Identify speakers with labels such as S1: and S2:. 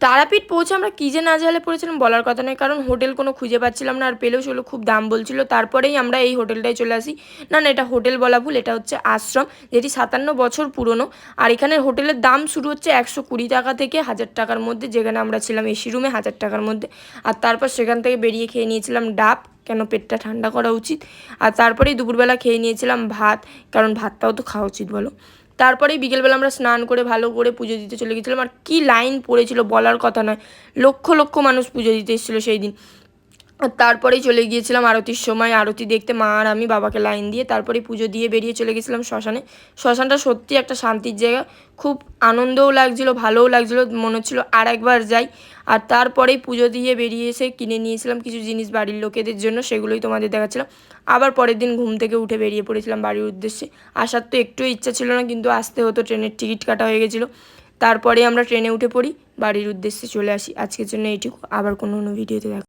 S1: তারাপীঠ পৌঁছে আমরা কী যে নাজেহালে পড়েছিলাম বলার কথা নয়, কারণ হোটেল কোনো খুঁজে পাচ্ছিলাম না, আর পেলেও সেগুলো খুব দাম বলছিল। তারপরেই আমরা এই হোটেলটায় চলে আসি। না না, এটা হোটেল বলা ভুল, এটা হচ্ছে আশ্রম, যেটি 57 বছর পুরনো। আর এখানের হোটেলের দাম শুরু হচ্ছে 120 টাকা থেকে 1000 টাকার মধ্যে, যেখানে আমরা ছিলাম এসি রুমে 1000 টাকার মধ্যে। আর তারপর সেখান থেকে বেরিয়ে খেয়ে নিয়েছিলাম ডাব, কেন পেটটা ঠান্ডা করা উচিত। আর তারপরেই দুপুরবেলা খেয়ে নিয়েছিলাম ভাত, কারণ ভাতটাও তো খাওয়া উচিত বলো। তারপরেই বিকেলবেলা আমরা স্নান করে ভালো করে পুজো দিতে চলে গেছিলাম। আর কী লাইন পড়েছিল বলার কথা নয়, লক্ষ লক্ষ মানুষ পুজো দিতে এসেছিলো সেই দিন। আর তারপরেই চলে গিয়েছিলাম আরতির সময়, আরতি দেখতে মা আর আমি বাবাকে লাইন দিয়ে তারপরেই পুজো দিয়ে বেরিয়ে চলে গেছিলাম শ্মশানে। শ্মশানটা সত্যি একটা শান্তির জায়গা, খুব আনন্দও লাগছিলো, ভালোও লাগছিলো, মনে হচ্ছিলো আর একবার যাই। আর তারপরেই পুজো দিয়ে বেরিয়ে এসে কিনে নিয়েছিলাম কিছু জিনিস বাড়ির লোকেদের জন্য, সেগুলোই তোমাদের দেখাচ্ছিলাম। আবার পরের দিন ঘুম থেকে উঠে বেরিয়ে পড়েছিলাম বাড়ির উদ্দেশ্যে। আসার তো একটুও ইচ্ছা ছিল না, কিন্তু আসতে হতো, ট্রেনের টিকিট কাটা হয়ে গেছিলো। তারপরে আমরা ট্রেনে উঠে পড়ি, বাড়ির উদ্দেশ্যে চলে আসি। আজকের জন্য এইটুকু, আবার কোনো ভিডিওতে দেখা।